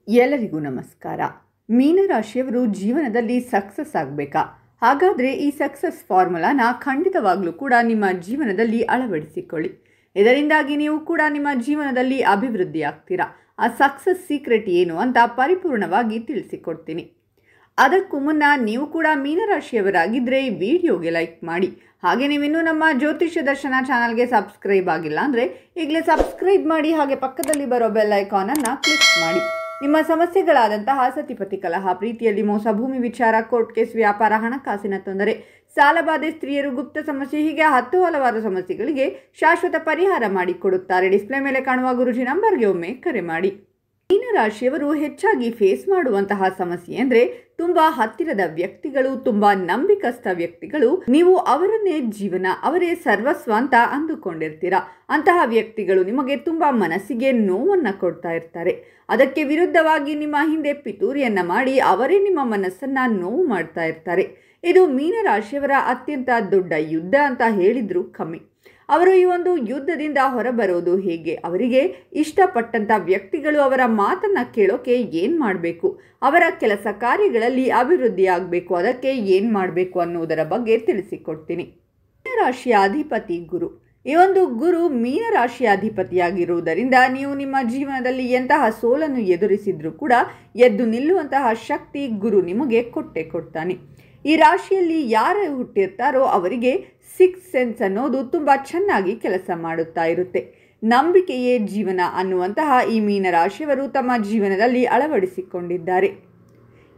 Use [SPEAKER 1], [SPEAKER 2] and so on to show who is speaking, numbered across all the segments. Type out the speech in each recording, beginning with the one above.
[SPEAKER 1] ಎಲ್ಲರಿಗೂ ನಮಸ್ಕಾರ. ಮೀನರಾಶಿಯವರು ಜೀವನದಲ್ಲಿ ಸಕ್ಸಸ್ ಆಗಬೇಕಾ? ಹಾಗಾದರೆ ಈ ಸಕ್ಸಸ್ ಫಾರ್ಮುಲಾನ ಖಂಡಿತವಾಗ್ಲೂ ಕೂಡ ನಿಮ್ಮ ಜೀವನದಲ್ಲಿ ಅಳವಡಿಸಿಕೊಳ್ಳಿ. ಇದರಿಂದಾಗಿ ನೀವು ಕೂಡ ನಿಮ್ಮ ಜೀವನದಲ್ಲಿ ಅಭಿವೃದ್ಧಿ ಆಗ್ತೀರಾ. ಆ ಸಕ್ಸಸ್ ಸೀಕ್ರೆಟ್ ಏನು ಅಂತ ಪರಿಪೂರ್ಣವಾಗಿ ತಿಳಿಸಿಕೊಡ್ತೀನಿ. ಅದಕ್ಕೂ ಮುನ್ನ ನೀವು ಕೂಡ ಮೀನರಾಶಿಯವರಾಗಿದ್ದರೆ ಈ ವಿಡಿಯೋಗೆ ಲೈಕ್ ಮಾಡಿ. ಹಾಗೆ ನೀವಿನ್ನೂ ನಮ್ಮ ಜ್ಯೋತಿಷ್ಯ ದರ್ಶನ ಚಾನಲ್ಗೆ ಸಬ್ಸ್ಕ್ರೈಬ್ ಆಗಿಲ್ಲ ಅಂದರೆ ಈಗಲೇ ಸಬ್ಸ್ಕ್ರೈಬ್ ಮಾಡಿ. ಹಾಗೆ ಪಕ್ಕದಲ್ಲಿ ಬರೋ ಬೆಲ್ ಐಕಾನನ್ನು ಕ್ಲಿಕ್ ಮಾಡಿ. ನಿಮ್ಮ ಸಮಸ್ಯೆಗಳಾದಂತಹ ಸತಿಪತಿ ಕಲಹ, ಪ್ರೀತಿಯಲ್ಲಿ ಮೋಸ, ಭೂಮಿ ವಿಚಾರ, ಕೋರ್ಟ್ ಕೇಸ್, ವ್ಯಾಪಾರ, ಹಣಕಾಸಿನ ತೊಂದರೆ, ಸಾಲಬಾಧೆ, ಸ್ತ್ರೀಯರು, ಗುಪ್ತ ಸಮಸ್ಯೆ, ಹೀಗೆ ಹಲವಾರು ಸಮಸ್ಯೆಗಳಿಗೆ ಶಾಶ್ವತ ಪರಿಹಾರ ಮಾಡಿಕೊಡುತ್ತಾರೆ. ಡಿಸ್ಪ್ಲೇ ಮೇಲೆ ಕಾಣುವ ಗುರುಜಿ ನಂಬರ್ಗೆ ಒಮ್ಮೆ ಕರೆ ಮಾಡಿ. ಮೀನರಾಶಿಯವರು ಹೆಚ್ಚಾಗಿ ಫೇಸ್ ಮಾಡುವಂತಹ ಸಮಸ್ಯೆ ಅಂದರೆ ತುಂಬಾ ಹತ್ತಿರದ ವ್ಯಕ್ತಿಗಳು, ತುಂಬಾ ನಂಬಿಕಸ್ಥ ವ್ಯಕ್ತಿಗಳು, ನೀವು ಅವರನ್ನೇ ಜೀವನ, ಅವರೇ ಸರ್ವಸ್ವ ಅಂತ ಅಂದುಕೊಂಡಿರ್ತೀರಾ. ಅಂತಹ ವ್ಯಕ್ತಿಗಳು ನಿಮಗೆ ತುಂಬಾ ಮನಸ್ಸಿಗೆ ನೋವನ್ನು ಕೊಡ್ತಾ ಇರ್ತಾರೆ. ಅದಕ್ಕೆ ವಿರುದ್ಧವಾಗಿ ನಿಮ್ಮ ಹಿಂದೆ ಪಿತೂರಿಯನ್ನ ಮಾಡಿ ಅವರೇ ನಿಮ್ಮ ಮನಸ್ಸನ್ನ ನೋವು ಮಾಡ್ತಾ ಇರ್ತಾರೆ. ಇದು ಮೀನರಾಶಿಯವರ ಅತ್ಯಂತ ದೊಡ್ಡ ಯುದ್ಧ ಅಂತ ಹೇಳಿದ್ರು ಕಮ್ಮಿ. ಅವರು ಈ ಒಂದು ಯುದ್ಧದಿಂದ ಹೊರಬರೋದು ಹೇಗೆ? ಅವರಿಗೆ ಇಷ್ಟಪಟ್ಟಂಥ ವ್ಯಕ್ತಿಗಳು ಅವರ ಮಾತನ್ನು ಕೇಳೋಕೆ ಏನು ಮಾಡಬೇಕು? ಅವರ ಕೆಲಸ ಕಾರ್ಯಗಳಲ್ಲಿ ಅಭಿವೃದ್ಧಿ ಆಗಬೇಕು, ಅದಕ್ಕೆ ಏನು ಮಾಡಬೇಕು ಅನ್ನೋದರ ಬಗ್ಗೆ ತಿಳಿಸಿಕೊಡ್ತೀನಿ. ಮೀನರಾಶಿಯ ಅಧಿಪತಿ ಗುರು. ಈ ಒಂದು ಗುರು ಮೀನರಾಶಿಯ ಅಧಿಪತಿಯಾಗಿರುವುದರಿಂದ ನೀವು ನಿಮ್ಮ ಜೀವನದಲ್ಲಿ ಎಂತಹ ಸೋಲನ್ನು ಎದುರಿಸಿದ್ರೂ ಕೂಡ ಎದ್ದು ನಿಲ್ಲುವಂತಹ ಶಕ್ತಿ ಗುರು ನಿಮಗೆ ಕೊಡ್ತಾನೆ. ಈ ರಾಶಿಯಲ್ಲಿ ಯಾರು ಹುಟ್ಟಿರ್ತಾರೋ ಅವರಿಗೆ ಸಿಕ್ಸ್ ಸೆನ್ಸ್ ಅನ್ನೋದು ತುಂಬ ಚೆನ್ನಾಗಿ ಕೆಲಸ ಮಾಡುತ್ತಾ ಇರುತ್ತೆ. ನಂಬಿಕೆಯೇ ಜೀವನ ಅನ್ನುವಂತಹ ಈ ಮೀನರಾಶಿಯವರು ತಮ್ಮ ಜೀವನದಲ್ಲಿ ಅಳವಡಿಸಿಕೊಂಡಿದ್ದಾರೆ.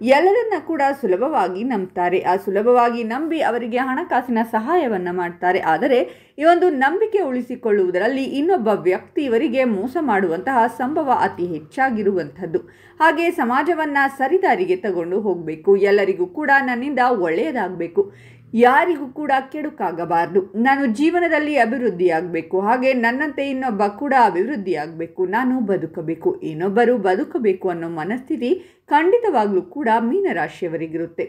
[SPEAKER 1] ಎಲ್ಲರನ್ನ ಕೂಡ ಸುಲಭವಾಗಿ ನಂಬ್ತಾರೆ. ಆ ಸುಲಭವಾಗಿ ನಂಬಿ ಅವರಿಗೆ ಹಣಕಾಸಿನ ಸಹಾಯವನ್ನು ಮಾಡ್ತಾರೆ. ಆದರೆ ಈ ಒಂದು ನಂಬಿಕೆ ಉಳಿಸಿಕೊಳ್ಳುವುದರಲ್ಲಿ ಇನ್ನೊಬ್ಬ ವ್ಯಕ್ತಿ ಇವರಿಗೆ ಮೋಸ ಮಾಡುವಂತಹ ಸಂಭವ ಅತಿ ಹೆಚ್ಚಾಗಿರುವಂಥದ್ದು. ಹಾಗೆ ಸಮಾಜವನ್ನು ಸರಿದಾರಿಗೆ ತಗೊಂಡು ಹೋಗಬೇಕು. ಎಲ್ಲರಿಗೂ ಕೂಡ ನನ್ನಿಂದ ಒಳ್ಳೆಯದಾಗಬೇಕು, ಯಾರಿಗೂ ಕೂಡ ಕೆಡುಕಾಗಬಾರ್ದು, ನಾನು ಜೀವನದಲ್ಲಿ ಅಭಿವೃದ್ಧಿ ಆಗಬೇಕು, ಹಾಗೆ ನನ್ನಂತೆ ಇನ್ನೊಬ್ಬ ಕೂಡ ಅಭಿವೃದ್ಧಿ ಆಗಬೇಕು, ನಾನು ಬದುಕಬೇಕು, ಇನ್ನೊಬ್ಬರು ಬದುಕಬೇಕು ಅನ್ನೋ ಮನಸ್ಥಿತಿ ಖಂಡಿತವಾಗ್ಲೂ ಕೂಡ ಮೀನರಾಶಿಯವರಿಗಿರುತ್ತೆ.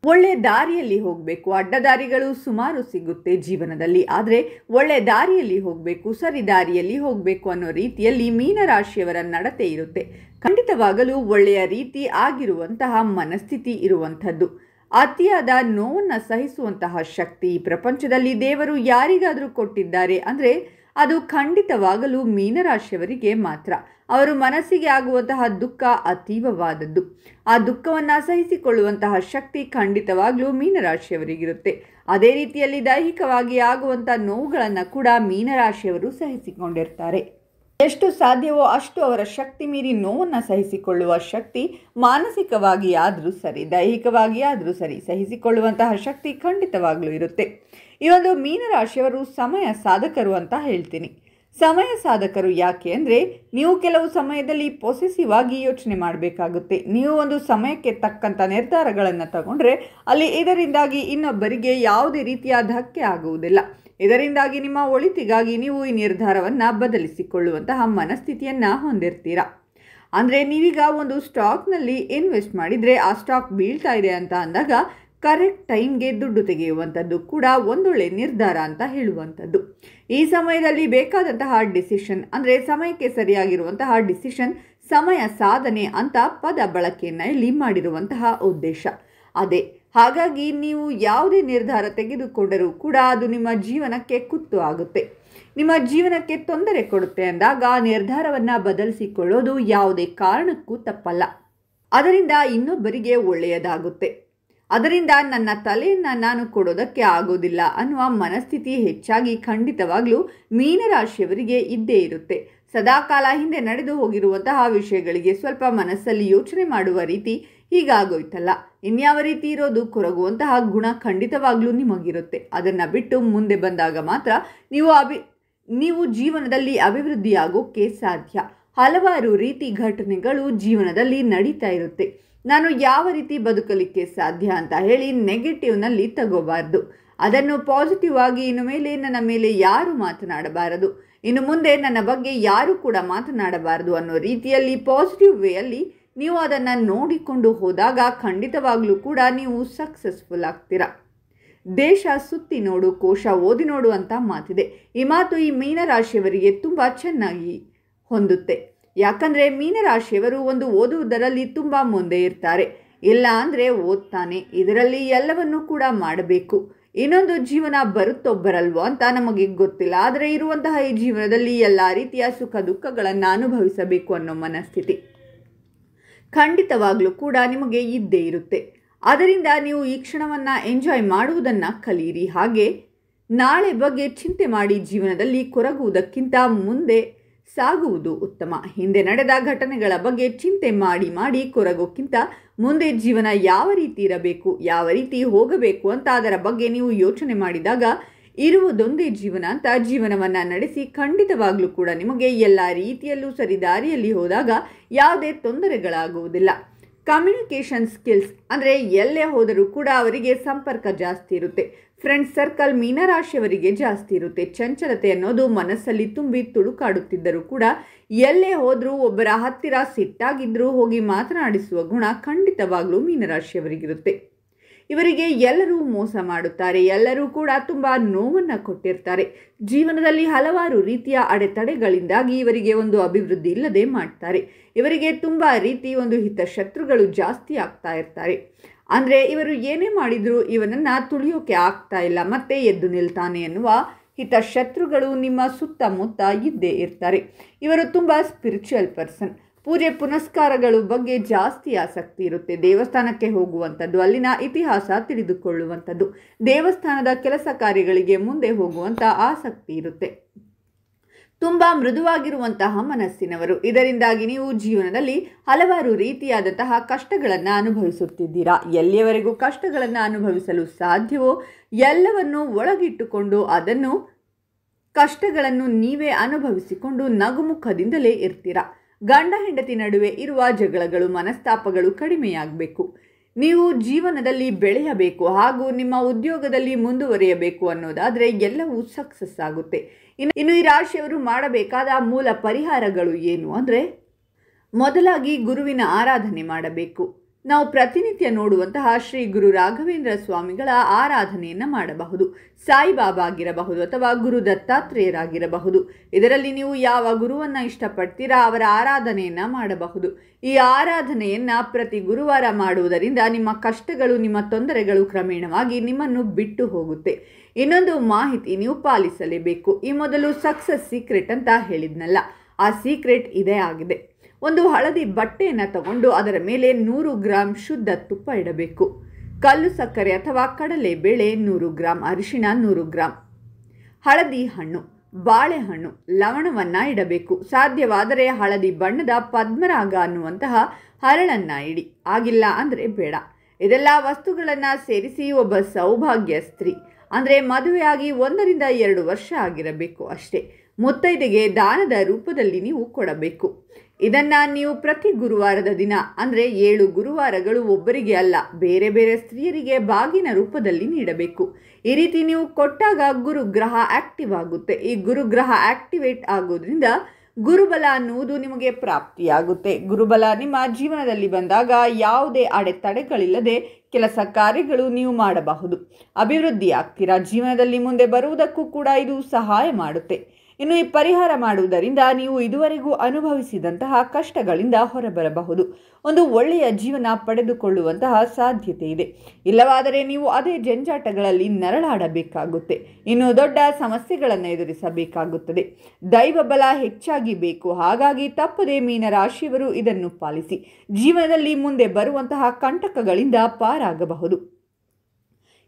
[SPEAKER 1] ಒಳ್ಳೆ ದಾರಿಯಲ್ಲಿ ಹೋಗಬೇಕು. ಅಡ್ಡದಾರಿಗಳು ಸುಮಾರು ಸಿಗುತ್ತೆ ಜೀವನದಲ್ಲಿ, ಆದರೆ ಒಳ್ಳೆ ದಾರಿಯಲ್ಲಿ ಹೋಗಬೇಕು, ಸರಿ ದಾರಿಯಲ್ಲಿ ಹೋಗಬೇಕು ಅನ್ನೋ ರೀತಿಯಲ್ಲಿ ಮೀನರಾಶಿಯವರ ನಡತೆ ಇರುತ್ತೆ. ಖಂಡಿತವಾಗಲೂ ಒಳ್ಳೆಯ ರೀತಿ ಆಗಿರುವಂತಹ ಮನಸ್ಥಿತಿ ಇರುವಂಥದ್ದು. ಅತಿಯಾದ ನೋವನ್ನು ಸಹಿಸುವಂತಹ ಶಕ್ತಿ ಪ್ರಪಂಚದಲ್ಲಿ ದೇವರು ಯಾರಿಗಾದರೂ ಕೊಟ್ಟಿದ್ದಾರೆ ಅಂದರೆ ಅದು ಖಂಡಿತವಾಗಲೂ ಮೀನರಾಶಿಯವರಿಗೆ ಮಾತ್ರ. ಅವರು ಮನಸ್ಸಿಗೆ ಆಗುವಂತಹ ದುಃಖ ಅತೀವವಾದದ್ದು. ಆ ದುಃಖವನ್ನು ಸಹಿಸಿಕೊಳ್ಳುವಂತಹ ಶಕ್ತಿ ಖಂಡಿತವಾಗ್ಲೂ ಮೀನರಾಶಿಯವರಿಗಿರುತ್ತೆ. ಅದೇ ರೀತಿಯಲ್ಲಿ ದೈಹಿಕವಾಗಿ ಆಗುವಂಥ ನೋವುಗಳನ್ನು ಕೂಡ ಮೀನರಾಶಿಯವರು ಸಹಿಸಿಕೊಂಡಿರ್ತಾರೆ. ಎಷ್ಟು ಸಾಧ್ಯವೋ ಅಷ್ಟು ಅವರ ಶಕ್ತಿ ಮೀರಿ ನೋವನ್ನು ಸಹಿಸಿಕೊಳ್ಳುವ ಶಕ್ತಿ ಮಾನಸಿಕವಾಗಿ ಆದರೂ ಸರಿ, ದೈಹಿಕವಾಗಿ ಆದರೂ ಸರಿ ಸಹಿಸಿಕೊಳ್ಳುವಂತಹ ಶಕ್ತಿ ಖಂಡಿತವಾಗ್ಲೂ ಇರುತ್ತೆ. ಈ ಒಂದು ಮೀನರಾಶಿಯವರು ಸಮಯ ಸಾಧಕರು ಅಂತ ಹೇಳ್ತೀನಿ. ಸಮಯ ಸಾಧಕರು ಯಾಕೆ ಅಂದರೆ ನೀವು ಕೆಲವು ಸಮಯದಲ್ಲಿ ಪೊಸೆಸಿವ್ ಆಗಿ ಯೋಚನೆ ಮಾಡಬೇಕಾಗುತ್ತೆ. ನೀವು ಒಂದು ಸಮಯಕ್ಕೆ ತಕ್ಕಂಥ ನಿರ್ಧಾರಗಳನ್ನು ತಗೊಂಡ್ರೆ ಅಲ್ಲಿ ಇದರಿಂದಾಗಿ ಇನ್ನೊಬ್ಬರಿಗೆ ಯಾವುದೇ ರೀತಿಯ ಧಕ್ಕೆ ಆಗುವುದಿಲ್ಲ. ಇದರಿಂದಾಗಿ ನಿಮ್ಮ ಒಳಿತಿಗಾಗಿ ನೀವು ಈ ನಿರ್ಧಾರವನ್ನು ಬದಲಿಸಿಕೊಳ್ಳುವಂತಹ ಮನಸ್ಥಿತಿಯನ್ನು ಹೊಂದಿರ್ತೀರಾ. ಅಂದರೆ ನೀವೀಗ ಒಂದು ಸ್ಟಾಕ್ನಲ್ಲಿ ಇನ್ವೆಸ್ಟ್ ಮಾಡಿದರೆ ಆ ಸ್ಟಾಕ್ ಬೀಳ್ತಾ ಇದೆ ಅಂತ ಅಂದಾಗ ಕರೆಕ್ಟ್ ಟೈಮ್ಗೆ ದುಡ್ಡು ತೆಗೆಯುವಂಥದ್ದು ಕೂಡ ಒಂದೊಳ್ಳೆ ನಿರ್ಧಾರ ಅಂತ ಹೇಳುವಂಥದ್ದು. ಈ ಸಮಯದಲ್ಲಿ ಬೇಕಾದಂತಹ ಡಿಸಿಷನ್ ಅಂದರೆ ಸಮಯಕ್ಕೆ ಸರಿಯಾಗಿರುವಂತಹ ಡಿಸಿಷನ್, ಸಮಯ ಸಾಧನೆ ಅಂತ ಪದ ಬಳಕೆಯನ್ನು ಇಲ್ಲಿ ಮಾಡಿರುವಂತಹ ಉದ್ದೇಶ ಅದೇ. ಹಾಗಾಗಿ ನೀವು ಯಾವುದೇ ನಿರ್ಧಾರ ತೆಗೆದುಕೊಂಡರೂ ಕೂಡ ಅದು ನಿಮ್ಮ ಜೀವನಕ್ಕೆ ಕುತ್ತು ಆಗುತ್ತೆ, ನಿಮ್ಮ ಜೀವನಕ್ಕೆ ತೊಂದರೆ ಕೊಡುತ್ತೆ ಅಂದಾಗ ಆ ನಿರ್ಧಾರವನ್ನು ಬದಲಿಸಿಕೊಳ್ಳೋದು ಯಾವುದೇ ಕಾರಣಕ್ಕೂ ತಪ್ಪಲ್ಲ. ಅದರಿಂದ ಇನ್ನೊಬ್ಬರಿಗೆ ಒಳ್ಳೆಯದಾಗುತ್ತೆ. ಅದರಿಂದ ನನ್ನ ತಲೆಯನ್ನು ನಾನು ಕೊಡೋದಕ್ಕೆ ಆಗೋದಿಲ್ಲ ಅನ್ನುವ ಮನಸ್ಥಿತಿ ಹೆಚ್ಚಾಗಿ ಖಂಡಿತವಾಗ್ಲೂ ಮೀನರಾಶಿಯವರಿಗೆ ಇದ್ದೇ ಇರುತ್ತೆ. ಸದಾಕಾಲ ಹಿಂದೆ ನಡೆದು ಹೋಗಿರುವಂತಹ ವಿಷಯಗಳಿಗೆ ಸ್ವಲ್ಪ ಮನಸ್ಸಲ್ಲಿ ಯೋಚನೆ ಮಾಡುವ ರೀತಿ ಹೀಗಾಗೋಯ್ತಲ್ಲ, ಇನ್ಯಾವ ರೀತಿ ಇರೋದು ಕೊರಗುವಂತಹ ಗುಣ ಖಂಡಿತವಾಗ್ಲೂ ನಿಮಗಿರುತ್ತೆ. ಅದನ್ನು ಬಿಟ್ಟು ಮುಂದೆ ಬಂದಾಗ ಮಾತ್ರ ನೀವು ಜೀವನದಲ್ಲಿ ಅಭಿವೃದ್ಧಿಯಾಗೋಕ್ಕೆ ಸಾಧ್ಯ. ಹಲವಾರು ರೀತಿ ಘಟನೆಗಳು ಜೀವನದಲ್ಲಿ ನಡೀತಾ ಇರುತ್ತೆ. ನಾನು ಯಾವ ರೀತಿ ಬದುಕಲಿಕ್ಕೆ ಸಾಧ್ಯ ಅಂತ ಹೇಳಿ ನೆಗೆಟಿವ್ನಲ್ಲಿ ತಗೋಬಾರ್ದು. ಅದನ್ನು ಪಾಸಿಟಿವ್ ಆಗಿ ಇನ್ನು ಮೇಲೆ ನನ್ನ ಮೇಲೆ ಯಾರು ಮಾತನಾಡಬಾರದು, ಇನ್ನು ಮುಂದೆ ನನ್ನ ಬಗ್ಗೆ ಯಾರು ಕೂಡ ಮಾತನಾಡಬಾರದು ಅನ್ನೋ ರೀತಿಯಲ್ಲಿ ಪಾಸಿಟಿವ್ ವೇಯಲ್ಲಿ ನೀವು ಅದನ್ನು ನೋಡಿಕೊಂಡು ಹೋದಾಗ ಖಂಡಿತವಾಗ್ಲೂ ಕೂಡ ನೀವು ಸಕ್ಸಸ್ಫುಲ್ ಆಗ್ತೀರಾ. ದೇಶ ಸುತ್ತಿ ನೋಡು, ಕೋಶ ಓದಿ ನೋಡು ಅಂತ ಮಾತಿದೆ. ಈ ಮಾತು ಈ ಮೀನರಾಶಿಯವರಿಗೆ ತುಂಬ ಚೆನ್ನಾಗಿ ಹೊಂದುತ್ತೆ. ಯಾಕಂದರೆ ಮೀನರಾಶಿಯವರು ಒಂದು ಓದುವುದರಲ್ಲಿ ತುಂಬ ಮುಂದೆ ಇರ್ತಾರೆ. ಇಲ್ಲ ಅಂದರೆ ಓದ್ತಾನೆ, ಇದರಲ್ಲಿ ಎಲ್ಲವನ್ನೂ ಕೂಡ ಮಾಡಬೇಕು. ಇನ್ನೊಂದು ಜೀವನ ಬರುತ್ತೋ ಬರಲ್ವೋ ಅಂತ ನಮಗೆ ಗೊತ್ತಿಲ್ಲ, ಆದರೆ ಇರುವಂತಹ ಈ ಜೀವನದಲ್ಲಿ ಎಲ್ಲ ರೀತಿಯ ಸುಖ ದುಃಖಗಳನ್ನು ಅನುಭವಿಸಬೇಕು ಅನ್ನೋ ಮನಸ್ಥಿತಿ ಖಂಡಿತವಾಗ್ಲೂ ಕೂಡ ನಿಮಗೆ ಇದ್ದೇ ಇರುತ್ತೆ. ಅದರಿಂದ ನೀವು ಈ ಕ್ಷಣವನ್ನು ಎಂಜಾಯ್ ಮಾಡುವುದನ್ನು ಕಲಿಯಿರಿ. ಹಾಗೆ ನಾಳೆ ಬಗ್ಗೆ ಚಿಂತೆ ಮಾಡಿ ಜೀವನದಲ್ಲಿ ಕೊರಗುವುದಕ್ಕಿಂತ ಮುಂದೆ ಸಾಗುವುದು ಉತ್ತಮ. ಹಿಂದೆ ನಡೆದ ಘಟನೆಗಳ ಬಗ್ಗೆ ಚಿಂತೆ ಮಾಡಿ ಕೊರಗೋಕ್ಕಿಂತ ಮುಂದೆ ಜೀವನ ಯಾವ ರೀತಿ ಇರಬೇಕು, ಯಾವ ರೀತಿ ಹೋಗಬೇಕು ಅಂತ ಅದರ ಬಗ್ಗೆ ನೀವು ಯೋಚನೆ ಮಾಡಿದಾಗ ಇರುವುದೊಂದೇ ಜೀವನ ಅಂತ ಜೀವನವನ್ನು ನಡೆಸಿ ಖಂಡಿತವಾಗ್ಲೂ ಕೂಡ ನಿಮಗೆ ಎಲ್ಲ ರೀತಿಯಲ್ಲೂ ಸರಿದಾರಿಯಲ್ಲಿ ಹೋದಾಗ ಯಾವುದೇ ತೊಂದರೆಗಳಾಗುವುದಿಲ್ಲ. ಕಮ್ಯುನಿಕೇಷನ್ ಸ್ಕಿಲ್ಸ್ ಅಂದರೆ ಎಲ್ಲೇ ಹೋದರೂ ಕೂಡ ಅವರಿಗೆ ಸಂಪರ್ಕ ಜಾಸ್ತಿ ಇರುತ್ತೆ. ಫ್ರೆಂಡ್ಸ್ ಸರ್ಕಲ್ ಮೀನರಾಶಿಯವರಿಗೆ ಜಾಸ್ತಿ ಇರುತ್ತೆ. ಚಂಚಲತೆ ಅನ್ನೋದು ಮನಸ್ಸಲ್ಲಿ ತುಂಬಿ ತುಳುಕಾಡುತ್ತಿದ್ದರೂ ಕೂಡ ಎಲ್ಲೇ ಹೋದರೂ ಒಬ್ಬರ ಹತ್ತಿರ ಸಿಟ್ಟಾಗಿದ್ದರೂ ಹೋಗಿ ಮಾತನಾಡಿಸುವ ಗುಣ ಖಂಡಿತವಾಗ್ಲೂ ಮೀನರಾಶಿಯವರಿಗಿರುತ್ತೆ. ಇವರಿಗೆ ಎಲ್ಲರೂ ಮೋಸ ಮಾಡುತ್ತಾರೆ, ಎಲ್ಲರೂ ಕೂಡ ತುಂಬ ನೋವನ್ನು ಕೊಟ್ಟಿರ್ತಾರೆ. ಜೀವನದಲ್ಲಿ ಹಲವಾರು ರೀತಿಯ ಅಡೆತಡೆಗಳಿಂದಾಗಿ ಇವರಿಗೆ ಒಂದು ಅಭಿವೃದ್ಧಿ ಇಲ್ಲದೆ ಮಾಡ್ತಾರೆ. ಇವರಿಗೆ ತುಂಬ ರೀತಿ ಒಂದು ಹಿತಶತ್ರುಗಳು ಜಾಸ್ತಿ ಆಗ್ತಾ ಇರ್ತಾರೆ. ಅಂದರೆ ಇವರು ಏನೇ ಮಾಡಿದರೂ ಇವನನ್ನು ತುಳಿಯೋಕೆ ಆಗ್ತಾ ಇಲ್ಲ, ಮತ್ತೆ ಎದ್ದು ನಿಲ್ತಾನೆ ಎನ್ನುವ ಹಿತಶತ್ರುಗಳು ನಿಮ್ಮ ಸುತ್ತಮುತ್ತ ಇದ್ದೇ ಇರ್ತಾರೆ. ಇವರು ತುಂಬ ಸ್ಪಿರಿಚುವಲ್ ಪರ್ಸನ್. ಪೂಜೆ ಪುನಸ್ಕಾರಗಳು ಬಗ್ಗೆ ಜಾಸ್ತಿ ಆಸಕ್ತಿ ಇರುತ್ತೆ. ದೇವಸ್ಥಾನಕ್ಕೆ ಹೋಗುವಂಥದ್ದು, ಅಲ್ಲಿನ ಇತಿಹಾಸ ತಿಳಿದುಕೊಳ್ಳುವಂಥದ್ದು, ದೇವಸ್ಥಾನದ ಕೆಲಸ ಕಾರ್ಯಗಳಿಗೆ ಮುಂದೆ ಹೋಗುವಂಥ ಆಸಕ್ತಿ ಇರುತ್ತೆ. ತುಂಬ ಮೃದುವಾಗಿರುವಂತಹ ಮನಸ್ಸಿನವರು. ಇದರಿಂದಾಗಿ ನೀವು ಜೀವನದಲ್ಲಿ ಹಲವಾರು ರೀತಿಯಾದಂತಹ ಕಷ್ಟಗಳನ್ನು ಅನುಭವಿಸುತ್ತಿದ್ದೀರಾ. ಎಲ್ಲಿಯವರೆಗೂ ಕಷ್ಟಗಳನ್ನು ಅನುಭವಿಸಲು ಸಾಧ್ಯವೋ ಎಲ್ಲವನ್ನೂ ಒಳಗಿಟ್ಟುಕೊಂಡು ಕಷ್ಟಗಳನ್ನು ನೀವೇ ಅನುಭವಿಸಿಕೊಂಡು ನಗುಮುಖದಿಂದಲೇ ಇರ್ತೀರಾ. ಗಂಡ ಹೆಂಡತಿ ನಡುವೆ ಇರುವ ಜಗಳಗಳು, ಮನಸ್ತಾಪಗಳು ಕಡಿಮೆಯಾಗಬೇಕು. ನೀವು ಜೀವನದಲ್ಲಿ ಬೆಳೆಯಬೇಕು ಹಾಗೂ ನಿಮ್ಮ ಉದ್ಯೋಗದಲ್ಲಿ ಮುಂದುವರಿಯಬೇಕು ಅನ್ನೋದಾದರೆ ಎಲ್ಲವೂ ಸಕ್ಸಸ್ ಆಗುತ್ತೆ. ಇನ್ನು ಈ ರಾಶಿಯವರು ಮಾಡಬೇಕಾದ ಮೂಲ ಪರಿಹಾರಗಳು ಏನು ಅಂದರೆ, ಮೊದಲಾಗಿ ಗುರುವಿನ ಆರಾಧನೆ ಮಾಡಬೇಕು. ನಾವು ಪ್ರತಿನಿತ್ಯ ನೋಡುವಂತಹ ಶ್ರೀ ಗುರು ರಾಘವೇಂದ್ರ ಸ್ವಾಮಿಗಳ ಆರಾಧನೆಯನ್ನು ಮಾಡಬಹುದು. ಸಾಯಿಬಾಬಾ ಆಗಿರಬಹುದು ಅಥವಾ ಗುರು ದತ್ತಾತ್ರೇಯರಾಗಿರಬಹುದು. ಇದರಲ್ಲಿ ನೀವು ಯಾವ ಗುರುವನ್ನು ಇಷ್ಟಪಡ್ತೀರಾ ಅವರ ಆರಾಧನೆಯನ್ನು ಮಾಡಬಹುದು. ಈ ಆರಾಧನೆಯನ್ನು ಪ್ರತಿ ಗುರುವಾರ ಮಾಡುವುದರಿಂದ ನಿಮ್ಮ ಕಷ್ಟಗಳು, ನಿಮ್ಮ ತೊಂದರೆಗಳು ಕ್ರಮೇಣವಾಗಿ ನಿಮ್ಮನ್ನು ಬಿಟ್ಟು ಹೋಗುತ್ತೆ. ಇನ್ನೊಂದು ಮಾಹಿತಿ ನೀವು ಪಾಲಿಸಲೇಬೇಕು. ಈ ಮೊದಲು ಸಕ್ಸಸ್ ಸೀಕ್ರೆಟ್ ಅಂತ ಹೇಳಿದ್ನಲ್ಲ, ಆ ಸೀಕ್ರೆಟ್ ಇದೇ ಆಗಿದೆ. ಒಂದು ಹಳದಿ ಬಟ್ಟೆಯನ್ನು ತಗೊಂಡು ಅದರ ಮೇಲೆ 100 ಗ್ರಾಂ ಶುದ್ಧ ತುಪ್ಪ ಇಡಬೇಕು. ಕಲ್ಲು ಸಕ್ಕರೆ ಅಥವಾ ಕಡಲೆಬೇಳೆ 100 ಗ್ರಾಂ, ಅರಿಶಿಣ 100 ಗ್ರಾಂ, ಹಳದಿ ಹಣ್ಣು, ಬಾಳೆಹಣ್ಣು, ಲವಣವನ್ನು ಇಡಬೇಕು. ಸಾಧ್ಯವಾದರೆ ಹಳದಿ ಬಣ್ಣದ ಪದ್ಮರಾಗ ಅನ್ನುವಂತಹ ಹರಳನ್ನು ಇಡಿ, ಆಗಿಲ್ಲ ಅಂದರೆ ಬೇಡ. ಇದೆಲ್ಲ ವಸ್ತುಗಳನ್ನು ಸೇರಿಸಿ ಒಬ್ಬ ಸೌಭಾಗ್ಯ ಸ್ತ್ರೀ ಅಂದರೆ ಮದುವೆಯಾಗಿ 1 ರಿಂದ 2 ವರ್ಷ ಆಗಿರಬೇಕು ಅಷ್ಟೇ, ಮುತ್ತೈದೆಗೆ ದಾನದ ರೂಪದಲ್ಲಿ ನೀವು ಕೊಡಬೇಕು. ಇದನ್ನು ನೀವು ಪ್ರತಿ ಗುರುವಾರದ ದಿನ ಅಂದರೆ 7 ಗುರುವಾರಗಳು ಒಬ್ಬರಿಗೆ ಅಲ್ಲ, ಬೇರೆ ಬೇರೆ ಸ್ತ್ರೀಯರಿಗೆ ಬಾಗಿನ ರೂಪದಲ್ಲಿ ನೀಡಬೇಕು. ಈ ರೀತಿ ನೀವು ಕೊಟ್ಟಾಗ ಗುರುಗ್ರಹ ಆಕ್ಟಿವ್ ಆಗುತ್ತೆ. ಈ ಗುರುಗ್ರಹ ಆಕ್ಟಿವೇಟ್ ಆಗೋದ್ರಿಂದ ಗುರುಬಲ ಅನ್ನುವುದು ನಿಮಗೆ ಪ್ರಾಪ್ತಿಯಾಗುತ್ತೆ. ಗುರುಬಲ ನಿಮ್ಮ ಜೀವನದಲ್ಲಿ ಬಂದಾಗ ಯಾವುದೇ ಅಡೆತಡೆಗಳಿಲ್ಲದೆ ಕೆಲಸ ಕಾರ್ಯಗಳು ನೀವು ಮಾಡಬಹುದು. ಅಭಿವೃದ್ಧಿ ಆಗ್ತೀರಾ. ಜೀವನದಲ್ಲಿ ಮುಂದೆ ಬರುವುದಕ್ಕೂ ಕೂಡ ಇದು ಸಹಾಯ ಮಾಡುತ್ತೆ. ಇನ್ನು ಈ ಪರಿಹಾರ ಮಾಡುವುದರಿಂದ ನೀವು ಇದುವರೆಗೂ ಅನುಭವಿಸಿದಂತಹ ಕಷ್ಟಗಳಿಂದ ಹೊರಬರಬಹುದು. ಒಂದು ಒಳ್ಳೆಯ ಜೀವನ ಪಡೆದುಕೊಳ್ಳುವಂತಹ ಸಾಧ್ಯತೆ ಇದೆ. ಇಲ್ಲವಾದರೆ ನೀವು ಅದೇ ಜಂಜಾಟಗಳಲ್ಲಿ ನರಳಾಡಬೇಕಾಗುತ್ತೆ. ಇನ್ನು ದೊಡ್ಡ ಸಮಸ್ಯೆಗಳನ್ನು ಎದುರಿಸಬೇಕಾಗುತ್ತದೆ. ದೈವ ಬಲ ಹೆಚ್ಚಾಗಿ ಬೇಕು. ಹಾಗಾಗಿ ತಪ್ಪದೇ ಮೀನರಾಶಿಯವರು ಇದನ್ನು ಪಾಲಿಸಿ ಜೀವನದಲ್ಲಿ ಮುಂದೆ ಬರುವಂತಹ ಕಂಟಕಗಳಿಂದ ಪಾರಾಗಬಹುದು.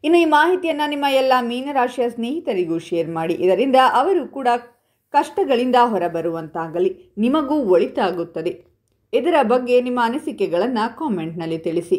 [SPEAKER 1] ಇನ್ನು ಈ ಮಾಹಿತಿಯನ್ನು ನಿಮ್ಮ ಎಲ್ಲ ಮೀನರಾಶಿಯ ಸ್ನೇಹಿತರಿಗೂ ಶೇರ್ ಮಾಡಿ. ಇದರಿಂದ ಅವರು ಕೂಡ ಕಷ್ಟಗಳಿಂದ ಹೊರಬರುವಂತಾಗಲಿ, ನಿಮಗೂ ಒಳಿತಾಗುತ್ತದೆ. ಇದರ ಬಗ್ಗೆ ನಿಮ್ಮ ಅನಿಸಿಕೆಗಳನ್ನು ಕಾಮೆಂಟ್ನಲ್ಲಿ ತಿಳಿಸಿ.